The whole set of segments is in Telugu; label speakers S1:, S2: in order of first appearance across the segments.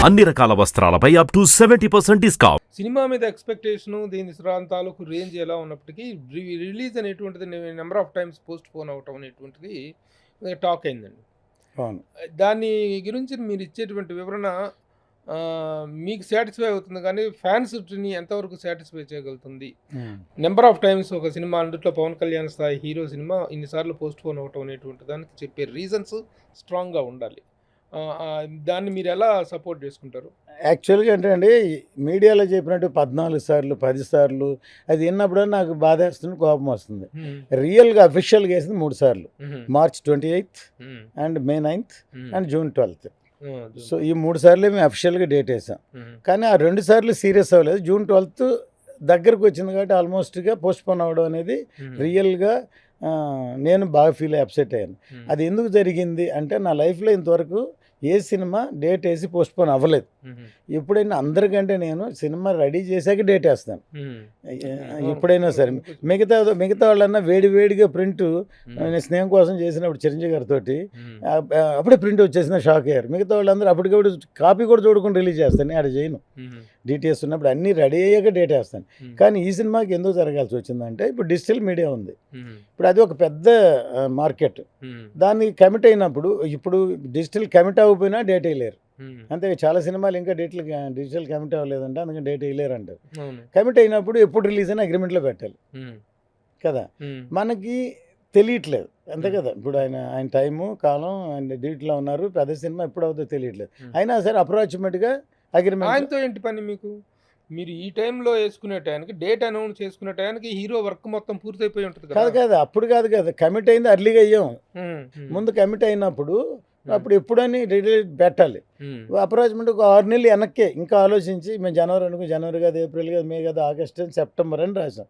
S1: అన్ని రకాల వస్త్రాలపై అప్ టు 70% డిస్కౌంట్.
S2: సినిమా మీద ఎక్స్పెక్టేషను దీని తాలూకు రేంజ్ ఎలా ఉన్నప్పటికీ రిలీజ్ అనేటువంటిది number of times post phone అవటం అనేటువంటిది టాక్ అయిందండి.
S3: అవును.
S2: దాని గురించి మీరు ఇచ్చేటువంటి వివరణ మీకు సాటిస్ఫై అవుతుంది, కానీ ఫ్యాన్స్ని ఎంతవరకు సాటిస్ఫై చేయగలుగుతుంది? నెంబర్ ఆఫ్ టైమ్స్ ఒక సినిమా అందుట్లో పవన్ కళ్యాణ్ స్థాయి హీరో సినిమా ఇన్నిసార్లు పోస్ట్ పోన్ అవటం అనేటువంటి దానికి చెప్పే రీజన్స్ స్ట్రాంగ్గా ఉండాలి. దాన్ని మీరు ఎలా సపోర్ట్ చేసుకుంటారు?
S3: యాక్చువల్గా అంటే అండి, మీడియాలో చెప్పినట్టు 14 సార్లు 10 సార్లు అది విన్నప్పుడు నాకు బాధ వేస్తుంది, కోపం వస్తుంది. రియల్గా అఫీషియల్గా వేసింది 3 సార్లు, March 28th and May 9th and June 12th. So ఈ 3 సార్లు మేము అఫీషియల్గా డేట్ వేసాం. కానీ ఆ 2 సార్లు సీరియస్ అవ్వలేదు. జూన్ 12th దగ్గరకు వచ్చింది కాబట్టి ఆల్మోస్ట్గా పోస్ట్ పోన్ అవ్వడం అనేది రియల్గా నేను బాగా ఫీల్ అప్సెట్ అయ్యాను. అది ఎందుకు జరిగింది అంటే, నా లైఫ్లో ఇంతవరకు ఏ సినిమా డేట్ వేసి పోస్ట్ పోన్ అవ్వలేదు. ఎప్పుడైనా అందరికంటే నేను సినిమా రెడీ చేశాక డేట్ వేస్తాను ఎప్పుడైనా సరే. మిగతా వాళ్ళన్నా వేడిగా ప్రింట్ నేను స్నేహం కోసం చేసినప్పుడు చిరంజీవి గారితో అప్పుడే ప్రింట్ వచ్చేసిన షాక్ అయ్యారు. మిగతా వాళ్ళందరూ అప్పటికప్పుడు కాపీ కూడా చూడకుండా రిలీజ్ చేస్తాను. నేను చేయను. డీటెయిల్స్ ఉన్నప్పుడు అన్నీ రెడీ అయ్యాక డేట్ వేస్తాను. కానీ ఈ సినిమాకి ఎందుకు జరగాల్సి వచ్చిందంటే, ఇప్పుడు డిజిటల్ మీడియా ఉంది, ఇప్పుడు అది ఒక పెద్ద మార్కెట్. దాన్ని కమిట్ అయినప్పుడు, ఇప్పుడు డిజిటల్ కమిట్ అవ్వకపోయినా డేట్ వేయలేరు. అంతే, చాలా సినిమాలు ఇంకా డిజిటల్ కమిట్ అవ్వలేదంటే అందుకని డేట్ వేయలేరు అంటారు. కమిట్ అయినప్పుడు ఎప్పుడు రిలీజ్ అయినా అగ్రిమెంట్లో పెట్టాలి కదా. మనకి తెలియట్లేదు అంతే కదా. ఇప్పుడు ఆయన టైము కాలం ఆయన డ్యూటీలో ఉన్నారు, పెద్ద సినిమా ఎప్పుడు అవుతుందో తెలియట్లేదు. అయినా సరే అప్రాక్సిమేట్గా అగ్రిమెంట్.
S2: ఆయనతో ఏంటి పని మీకు? మీరు ఈ టైంలో వేసుకునే టైంకి, డేట్ అనౌన్స్ చేసుకునే టైంకి హీరో వర్క్ మొత్తం పూర్తయిపోయి ఉంటుంది
S3: కాదు. అప్పుడు కాదు కదా, కమిట్ అయింది అర్లీగా అయ్యాం. ముందు కమిట్ అయినప్పుడు అప్పుడు ఎప్పుడని రిలీజ్ పెట్టాలి. అప్రాక్సిమేట్ ఒక 6 నెలలు వెనక్కే ఇంకా ఆలోచించి, మేము జనవరి అనుకో, జనవరి కాదు, ఏప్రిల్ కాదు, మే కాదు, ఆగస్ట్ అని, సెప్టెంబర్ అని రాసాం.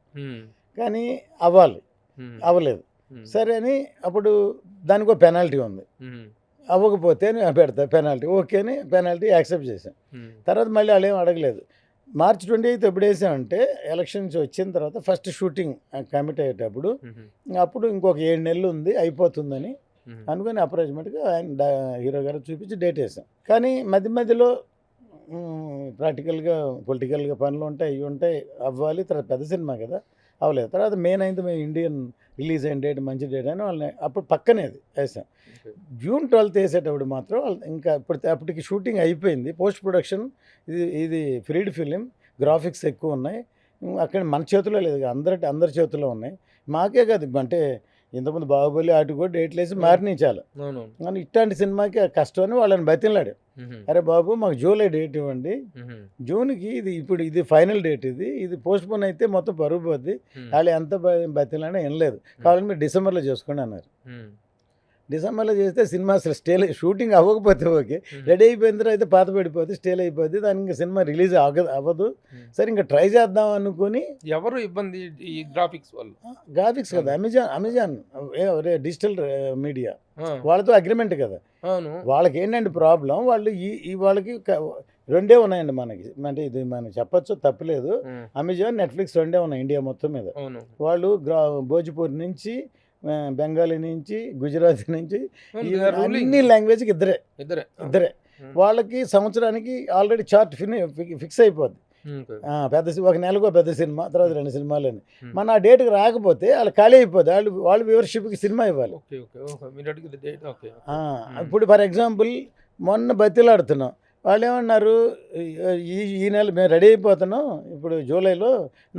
S3: కానీ అవ్వలేదు. సరే అని అప్పుడు దానికి ఒక పెనాల్టీ ఉంది. అవ్వకపోతే పెడతా పెనాల్టీ, ఓకే అని పెనాల్టీ యాక్సెప్ట్ చేశాం. తర్వాత మళ్ళీ వాళ్ళు ఏం అడగలేదు. మార్చ్ 28th ఎప్పుడు వేసామంటే, ఎలక్షన్స్ వచ్చిన తర్వాత ఫస్ట్ షూటింగ్ కమిట్ అయ్యేటప్పుడు అప్పుడు ఇంకొక 7 నెలలు ఉంది అయిపోతుందని అనుకుని అప్రాక్సిమేట్గా ఆయన హీరో గారు చూపించి డేట్ వేసాం. కానీ మధ్యలో ప్రాక్టికల్గా పొలిటికల్గా పనులు ఉంటాయి, ఇవి ఉంటాయి, అవ్వాలి. తర్వాత పెద్ద సినిమా కదా, అవ్వలేదు. తర్వాత మే 9th మేము ఇండియన్ రిలీజ్ అయిన డేట్ మంచి డేట్ అని వాళ్ళని అప్పుడు పక్కనేది వేసాం. జూన్ 12th వేసేటప్పుడు మాత్రం ఇంకా అప్పటికి షూటింగ్ అయిపోయింది, పోస్ట్ ప్రొడక్షన్. ఇది ఫ్రీడ్ ఫిలిం, గ్రాఫిక్స్ ఎక్కువ ఉన్నాయి. అక్కడ మన చేతిలో లేదు, అందరి చేతిలో ఉన్నాయి. మాకే కాదు, అంటే ఇంతకుముందు బాహుబలి అటు కూడా డేట్లు వేసి మారినించాలి. కానీ ఇట్లాంటి సినిమాకి కష్టం అని వాళ్ళని బతిలాడు. అరే బాబు, మాకు జూలై డేట్ ఇవ్వండి, జూన్కి ఇది ఫైనల్ డేట్, ఇది పోస్ట్ పోన్ అయితే మొత్తం పరుగు పోద్ది. వాళ్ళు ఎంత బతిలాడినా ఏం లేదు, కావాలని మీరు డిసెంబర్లో చేసుకోండి అన్నారు. డిసెంబర్లో చేస్తే సినిమా అసలు షూటింగ్ అవ్వకపోతే ఓకే, రెడీ అయిపోయిన తర్వాత అయితే పాత పడిపోద్ది, స్టేల్ అయిపోద్ది, దానికి ఇంకా సినిమా రిలీజ్ అవ్వదు. సరే ఇంకా ట్రై చేద్దాం అనుకుని.
S2: ఎవరు ఇబ్బంది? ఈ గ్రాఫిక్స్ వాళ్ళు?
S3: గ్రాఫిక్స్ కదా, అమెజాన్ డిజిటల్ మీడియా వాళ్ళతో అగ్రిమెంట్ కదా. వాళ్ళకి ఏంటంటే ప్రాబ్లం, వాళ్ళకి 2 ఉన్నాయండి మనకి. అంటే ఇది మనం చెప్పచ్చు, తప్పలేదు. అమెజాన్, నెట్ఫ్లిక్స్ 2 ఉన్నాయి ఇండియా మొత్తం మీద. వాళ్ళు భోజ్పూర్ నుంచి, బెంగాలీ నుంచి, గుజరాతీ నుంచి, అన్ని లాంగ్వేజ్కి ఇద్దరే. వాళ్ళకి సంవత్సరానికి ఆల్రెడీ చార్ట్ ఫిక్స్ అయిపోద్ది. ఒక నెలకు పెద్ద సినిమా, తర్వాత 2 సినిమాలని. మన ఆ డేట్కి రాకపోతే వాళ్ళు ఖాళీ అయిపోద్ది. వాళ్ళ వ్యూవర్షిప్కి సినిమా ఇవ్వాలి. ఇప్పుడు ఫర్ ఎగ్జాంపుల్ మొన్న బతిలాడుతున్నాం, వాళ్ళు ఏమన్నారు, ఈ నెల మేము రెడీ అయిపోతున్నాం, ఇప్పుడు జూలైలో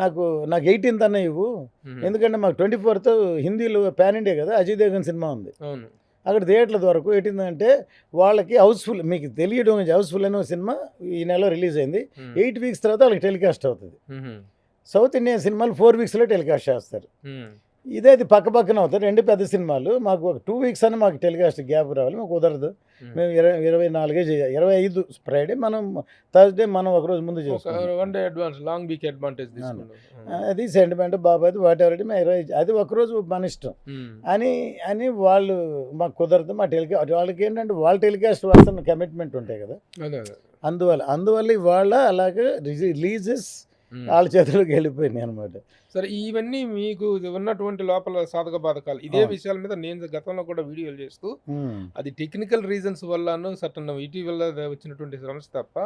S3: నాకు 18th అన్న ఇవ్వు, ఎందుకంటే మాకు 24th హిందీలో పాన్ ఇండియా కదా, అజయ్ దేవగన్ సినిమా ఉంది అక్కడ థియేటర్ల వరకు. 18th అంటే వాళ్ళకి హౌస్ఫుల్, మీకు తెలియడం హౌస్ఫుల్ అనే సినిమా ఈ నెల రిలీజ్ అయింది. 8 weeks తర్వాత వాళ్ళకి టెలికాస్ట్ అవుతుంది. సౌత్ ఇండియన్ సినిమాలు 4 weeksలో టెలికాస్ట్ చేస్తారు. ఇది పక్కన అవుతాయి 2 పెద్ద సినిమాలు. మాకు ఒక 2 weeks అని మాకు టెలికాస్ట్ గ్యాప్ రావాలి, మాకు కుదరదు. మేము 24 చేయాలి, 25 ఫ్రైడే, మనం థర్స్డే మనం ఒకరోజు ముందు చేసుకోవాలి. అది సెంటిమెంట్ బాబాయ్ వాట్ ఎవర్, అది ఒకరోజు మన ఇష్టం అని వాళ్ళు మాకు కుదరదు. మా వాళ్ళకి ఏంటంటే వాళ్ళ టెలికాస్ట్ వస్తున్న కమిట్మెంట్ ఉంటాయి కదా, అందువల్ల ఇవాళ అలాగే రిలీజెస్ వాళ్ళ చేతుల్లోకి వెళ్ళిపోయినాయి అనమాట.
S2: సరే ఇవన్నీ మీకు ఉన్నటువంటి లోపల సాధక బాధకాలు ఇదే
S3: అవును.
S2: విషయాల మీద నేను గతంలో కూడా వీడియోలు చేస్తూ
S3: ఉమ్.
S2: అది టెక్నికల్ రీజన్స్ వల్లను సటన్ ఇటీవల వచ్చినటువంటి సమస్య తప్ప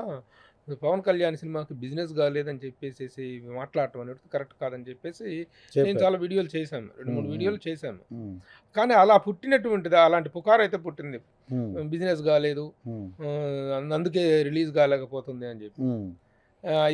S2: పవన్ కళ్యాణ్ సినిమాకి బిజినెస్ కాలేదని చెప్పేసి మాట్లాడటం అనేది కరెక్ట్ కాదని చెప్పేసి నేను
S3: చెప్పారు.
S2: చాలా వీడియోలు చేశాను, 2-3
S3: ఉమ్.
S2: వీడియోలు చేశాను.
S3: ఉమ్.
S2: కానీ అలా పుట్టినటువంటిది అలాంటి పుకారు అయితే పుట్టింది,
S3: ఉమ్.
S2: బిజినెస్ కాలేదు,
S3: ఉమ్.
S2: అందుకే రిలీజ్ కాలేకపోతుంది అని చెప్పి.
S3: ఉమ్.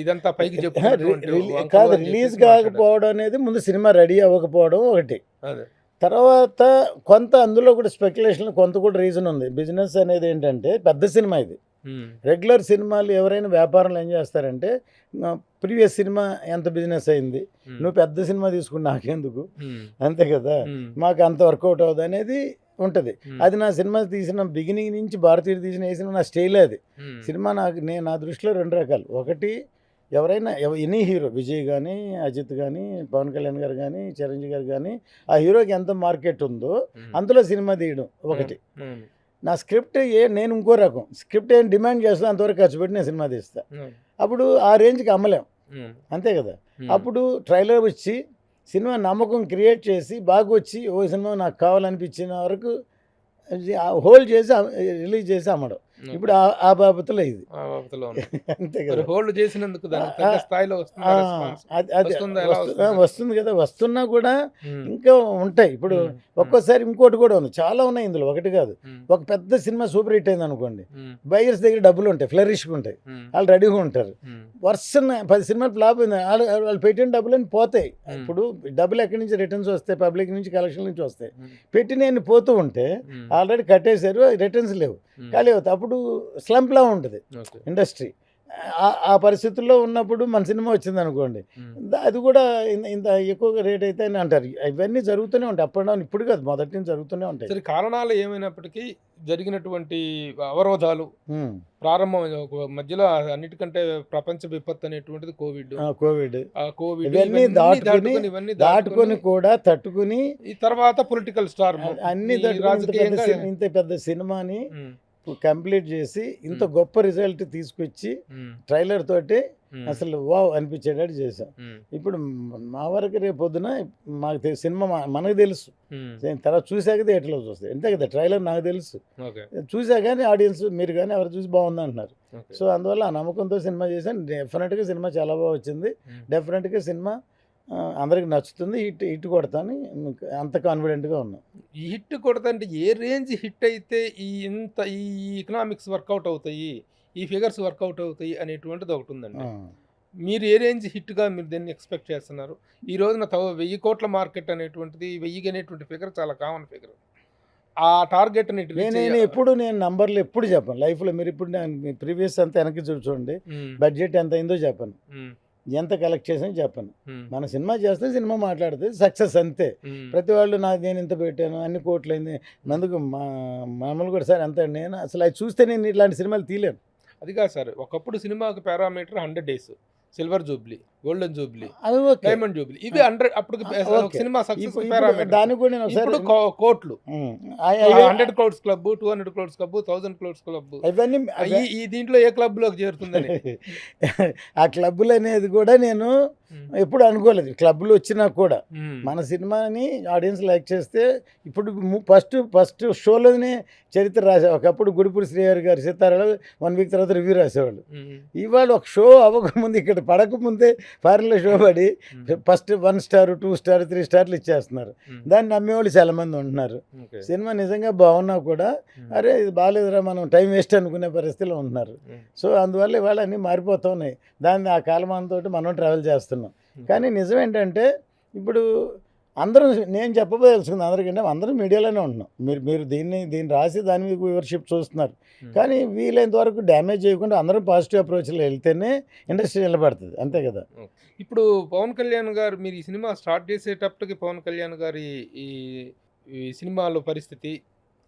S2: ఇదంతా పైకి
S3: కాదు,
S2: చెప్పుకున్నటువంటి వంకలు
S3: కాదు,
S2: అని
S3: రిలీజ్
S2: చెప్పేసి మాట్లాడారు.
S3: కాకపోవడం అనేది ముందు సినిమా రెడీ అవ్వకపోవడం ఒకటి.
S2: అదే
S3: తర్వాత కొంత అందులో కూడా స్పెక్యులేషన్ కొంత కూడా రీజన్ ఉంది. బిజినెస్ అనేది ఏంటంటే పెద్ద సినిమా ఇది.
S2: ఉమ్,
S3: రెగ్యులర్ సినిమాలు ఎవరైనా వ్యాపారంలో ఏం చేస్తారంటే ప్రీవియస్ సినిమా ఎంత బిజినెస్ అయింది,
S2: ఉమ్,
S3: నువ్వు పెద్ద సినిమా తీసుకుని నాకెందుకు,
S2: ఉమ్,
S3: అంతే కదా,
S2: ఉమ్,
S3: మాకు అంత వర్కౌట్ అవుతుంది అనేది ఉంటుంది.
S2: ఉమ్,
S3: అది నా సినిమా తీసిన బిగినింగ్ నుంచి భారతీయుడు తీసిన ఏ సినిమా నా స్టైలే అది.
S2: ఉమ్,
S3: సినిమా నా దృష్టిలో 2 రకాలు. ఒకటి ఎవరైనా ఎనీ హీరో, విజయ్ కానీ, అజిత్ కానీ, పవన్ కళ్యాణ్ గారు కానీ, చిరంజీవి గారు కానీ, ఆ హీరోకి ఎంత మార్కెట్ ఉందో
S2: ఉమ్,
S3: అందులో సినిమా తీయడం ఒకటి.
S2: ఉమ్,
S3: నా స్క్రిప్ట్ నేను ఇంకో రకం స్క్రిప్ట్ ఏం డిమాండ్ చేస్తా అంతవరకు ఖర్చు పెట్టి నేను సినిమా తీస్తా.
S2: ఉమ్,
S3: అప్పుడు ఆ రేంజ్కి అమ్మలేం,
S2: ఉమ్,
S3: అంతే కదా.
S2: ఉమ్,
S3: అప్పుడు ట్రైలర్ వచ్చి సినిమా నమ్మకం క్రియేట్ చేసి బాగా వచ్చి ఓ సినిమా నాకు కావాలనిపించిన వరకు హోల్డ్ చేసి రిలీజ్ చేసి అమ్మడం.
S2: ఉమ్,
S3: ఇప్పుడు ఆ బాబతులో ఇది,
S2: ఆ బాబతులో ఉంది.
S3: అంతే
S2: మరి
S3: కదా.
S2: హోల్డ్ చేసినందుకు దానికి తగ్గ స్థాయిలో వస్తుందా రెస్పాన్స్?
S3: అది
S2: వస్తుందా? ఎలా
S3: వస్తుంది కదా. వస్తున్నా కూడా
S2: ఉమ్,
S3: ఇంకా ఉంటాయి. ఇప్పుడు
S2: ఉమ్,
S3: ఒక్కోసారి ఇంకోటి కూడా ఉంది, చాలా ఉన్నాయి ఇందులో, ఒకటి కాదు.
S2: ఉమ్,
S3: ఒక పెద్ద సినిమా సూపర్ హిట్ అయింది అనుకోండి,
S2: ఉమ్,
S3: బయర్స్ దగ్గర డబ్బులు ఉంటాయి, ఫ్లరిష్గా ఉంటాయి,
S2: ఉమ్,
S3: వాళ్ళు రెడీగా ఉంటారు.
S2: ఉమ్,
S3: వర్షం 10 సినిమాలు ఫ్లాప్ అయింది, వాళ్ళు పెట్టిన డబ్బులని పోతాయి.
S2: ఉమ్,
S3: ఇప్పుడు డబ్బులు ఎక్కడి నుంచి రిటర్న్స్ వస్తాయి, పబ్లిక్ నుంచి కలెక్షన్ నుంచి వస్తాయి.
S2: ఉమ్,
S3: పెట్టినవి పోతూ ఉంటే
S2: ఉమ్,
S3: ఆల్రెడీ కట్టేశారు, రిటర్న్స్ లేవు,
S2: ఉమ్,
S3: ఖాళీ అవుతాయి. అప్పుడు స్లంప్లా ఉంటుంది
S2: ఓకే.
S3: ఇండస్ట్రీ. ఆ పరిస్థితుల్లో ఉన్నప్పుడు మన సినిమా వచ్చింది అనుకోండి,
S2: ఉమ్,
S3: అది కూడా ఇంత ఎక్కువగా రేట్ అయితే అని అంటారు. ఇవన్నీ జరుగుతూనే ఉంటాయి, అప్ అండ్ డౌన్. ఇప్పుడు కాదు, మొదటి నుంచి జరుగుతూనే ఉంటాయి.
S2: సరే కారణాలు ఏమైనప్పటికీ జరిగినటువంటి అవరోధాలు
S3: ఉమ్.
S2: ప్రారంభం మధ్యలో అన్నిటికంటే ప్రపంచ విపత్తు అనేటువంటిది కోవిడ్.
S3: కోవిడ్
S2: ఆ కోవిడ్
S3: ఇవన్నీ
S2: ఇవన్నీ
S3: దాటుకొని కూడా తట్టుకుని
S2: ఈ తర్వాత పొలిటికల్ స్టార్
S3: అన్ని
S2: రాజకీయంగా
S3: ఇంత పెద్ద సినిమాని
S2: ఉమ్,
S3: కంప్లీట్ చేసి ఇంత గొప్ప రిజల్ట్ తీసుకొచ్చి
S2: ఉమ్,
S3: ట్రైలర్ తోటి
S2: ఉమ్,
S3: అసలు వావ్ అనిపించేటట్టు చేసాం.
S2: ఉమ్,
S3: ఇప్పుడు మా వరకు రేపు పొద్దున మాకు సినిమా మనకు తెలుసు,
S2: ఉమ్,
S3: తర్వాత చూసాక థియేటర్లో చూస్తాయి, అంతే కదా. ట్రైలర్ నాకు తెలుసు,
S2: ఓకే,
S3: చూసా కానీ ఆడియన్స్ మీరు కానీ ఎవరు చూసి బాగుంది అంటున్నారు.
S2: ఓకే.
S3: సో అందువల్ల ఆ నమ్మకంతో సినిమా చేశాను. డెఫినెట్గా సినిమా చాలా బాగా వచ్చింది.
S2: ఉమ్.
S3: డెఫినెట్గా సినిమా అందరికి నచ్చుతుంది, హిట్ కొడతాను, అంత కాన్ఫిడెంట్గా ఉన్నాం.
S2: ఈ హిట్ కొడతంటే ఏ రేంజ్ హిట్ అయితే ఈ ఎకనామిక్స్ వర్కౌట్ అవుతాయి, ఈ ఫిగర్స్ వర్కౌట్ అవుతాయి అనేటువంటిది ఒకటి ఉందండి. మీరు ఏ రేంజ్ హిట్గా మీరు దీన్ని ఎక్స్పెక్ట్ చేస్తున్నారు? ఈ రోజున 1000 కోట్ల మార్కెట్ అనేటువంటిది 1000 అనేటువంటి ఫిగర్ చాలా కామన్ ఫిగర్. ఆ టార్గెట్
S3: నేను ఎప్పుడు నంబర్లు ఎప్పుడు చెప్పాను లైఫ్లో. మీరు ఇప్పుడు ప్రీవియస్ అంతా వెనక్కి చూడండి, బడ్జెట్ ఎంత అయిందో చెప్పాను, ఎంత కలెక్ట్ చేసానో చెప్పాను. మన సినిమా చేస్తే సినిమా మాట్లాడితే సక్సెస్ అంతే. ప్రతి వాళ్ళు నేను ఇంత పెట్టాను, అన్ని కోట్లు అయింది, అందుకు మామూలు కూడా సార్ ఎంత. నేను అసలు అది చూస్తే నేను ఇట్లాంటి సినిమాలు తీయలేను.
S2: అది కాదు సార్, ఒకప్పుడు సినిమాకి parameter 100 days, silver Jubilee, golden Jubilee,
S3: అది ఓకే,
S2: డైమండ్ జూబ్లీ, ఇవి 100 అప్పుడు సినిమా సక్సెస్ పారామీటర్.
S3: దానికి కూడా నేను ఒకసారి
S2: ఇప్పుడు కోట్లు, 100 crores club, 200 crores club, 1000 crores club,
S3: ఇవన్నీ
S2: ఈ దీంట్లో ఏ క్లబ్ లోకి చేరుతుందని
S3: ఆ క్లబ్బులు అనేది కూడా నేను ఎప్పుడు అనుకోలేదు. క్లబ్లు వచ్చినా కూడా మన సినిమాని ఆడియన్స్ లైక్ చేస్తే, ఇప్పుడు ఫస్ట్ షోలోనే చరిత్ర రాసే. ఒకప్పుడు గుడిపూడి శ్రీహరి గారు సితారాలో 1 week తర్వాత రివ్యూ రాసేవాళ్ళు. ఇవాళ ఒక షో అవ్వకముందు, ఇక్కడ పడకముందే ఫారిన్లో షో పడి ఫస్ట్ 1 star 2 star 3 stars ఇచ్చేస్తున్నారు. దాన్ని నమ్మేవాళ్ళు చాలామంది ఉంటున్నారు. సినిమా నిజంగా బాగున్నా కూడా అరే ఇది బాగాలేదురా, మనం టైం వేస్ట్ అనుకునే పరిస్థితిలో ఉంటున్నారు. సో అందువల్ల ఇవాళ అన్నీ మారిపోతూ ఉన్నాయి. దాన్ని ఆ కాలమానంతో మనం ట్రావెల్ చేస్తున్నాం. కానీ నిజం ఏంటంటే ఇప్పుడు అందరూ, నేను చెప్పదలుచుకుంది అందరికంటే, అందరూ మీడియాలోనే ఉంటున్నాం. మీరు దీన్ని రాసి దాని మీద వ్యూవర్షిప్ చూస్తున్నారు. కానీ వీలైనంత వరకు డ్యామేజ్ చేయకుండా అందరం పాజిటివ్ అప్రోచ్లో వెళ్తేనే ఇండస్ట్రీ నిలబడుతుంది, అంతే కదా.
S2: ఇప్పుడు పవన్ కళ్యాణ్ గారు, మీరు ఈ సినిమా స్టార్ట్ చేసేటప్పటికి పవన్ కళ్యాణ్ గారి ఈ సినిమాలో పరిస్థితి,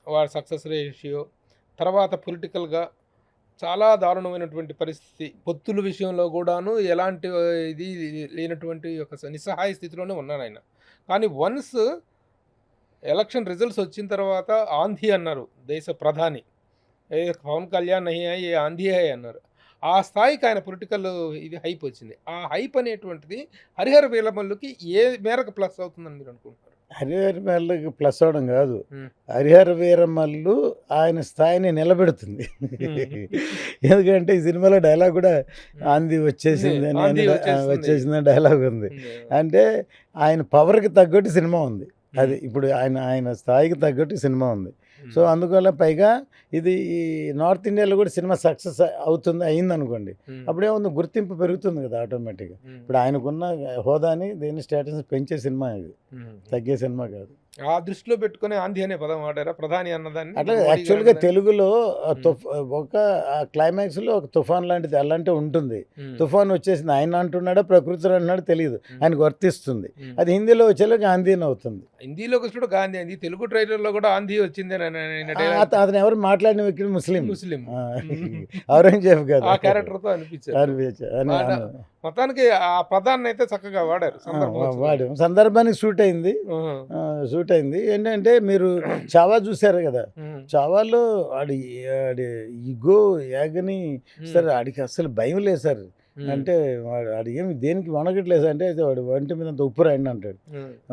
S2: వారి సక్సెస్ రేషియో, తర్వాత పొలిటికల్గా చాలా దారుణమైనటువంటి పరిస్థితి, పొత్తుల విషయంలో కూడాను ఎలాంటి ఇది లేనటువంటి ఒక నిస్సహాయ స్థితిలోనే ఉన్నాను ఆయన. కానీ వన్స్ ఎలక్షన్ రిజల్ట్స్ వచ్చిన తర్వాత ఆంధీ అన్నారు దేశ ప్రధాని, పవన్ కళ్యాణ్ నహీ హై, ఏ ఆంధీ హై అన్నారు. ఆ స్థాయికి ఆయన పొలిటికల్ ఇది హైప్ వచ్చింది. ఆ హైప్ అనేటువంటిది హరిహర వీరమల్లుకి ఏ మేరకు ప్లస్ అవుతుందని మీరు అనుకుంటున్నారు?
S3: హరిహర వీరమల్లుకి ప్లస్ అవడం కాదు,
S2: ఉమ్.
S3: హరిహర వీరమల్లు ఆయన స్థాయిని నిలబెడుతుంది. ఎందుకంటే ఈ సినిమాలో డైలాగ్ కూడా ఆంది వచ్చేసింది అని
S2: ఆంధీ వచ్చేస్తుంది.
S3: వచ్చేసింది డైలాగ్ ఉంది. అంటే ఆయన పవర్కి తగ్గట్టు సినిమా ఉంది. అది ఇప్పుడు ఆయన స్థాయికి తగ్గట్టు సినిమా ఉంది. సో అందువల్ల పైగా ఇది ఈ నార్త్ ఇండియాలో కూడా సినిమా సక్సెస్ అయింది అనుకోండి, అప్పుడేముంది గుర్తింపు పెరుగుతుంది కదా ఆటోమేటిక్గా. ఇప్పుడు ఆయనకున్న హోదాని దీని స్టేటస్ పెంచే సినిమా ఇది, తగ్గే సినిమా కాదు.
S2: ఆ దృష్టిలో పెట్టుకుని ఆంధీ అనే పదం వాడారా ప్రధాని అన్నదాన్ని?
S3: అట్లా
S2: మోడీ గారు
S3: యాక్చువల్గా
S2: అన్నదాన్ని?
S3: తెలుగులో ఒక క్లైమాక్స్లో ఒక తుఫాన్ లాంటిది అలాంటి ఉంటుంది. తుఫాన్ వచ్చేసింది, ఆయన అంటున్నాడో ప్రకృతి అంటున్నాడో తెలియదు, ఆయనకు వర్తిస్తుంది. అది హిందీలో వచ్చేలోకి ఆందీని అవుతుంది.
S2: హిందీలోకి వచ్చినప్పుడు గాంధీ అంది, తెలుగు ట్రైలర్లో కూడా ఆంధీ వచ్చింది
S3: అతను ఎవరు మాట్లాడిన వ్యక్తి ముస్లిం,
S2: ముస్లిం
S3: ఔరంగజేబ్ కాదు.
S2: ఆ క్యారెక్టర్ తో అనిపించారు. మొత్తానికి ఆ పదాన్ని అయితే చక్కగా వాడారు.
S3: వాడు సందర్భానికి సూట్ అయింది. ఏంటంటే మీరు చావా చూసారు కదా, చావాలో ఆడి ఈగో యాగని సార్, ఆడికి అసలు భయం లేదు సార్. అంటే వాడు ఏమి దేనికి వణగట్లేదు అంటే వాడు ఒంటి మీద అంత ఉప్పు రాయండి అంటాడు.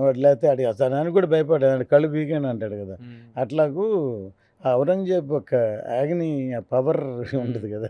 S3: వాడు లేకపోతే ఆడి అసలు దానికి కూడా భయపడ్డాడు, కళ్ళు పీకండి అంటాడు కదా. అట్లాగూ ఆ ఔరంగజేబ్ ఒక యాగని పవర్ ఉంటుంది కదా.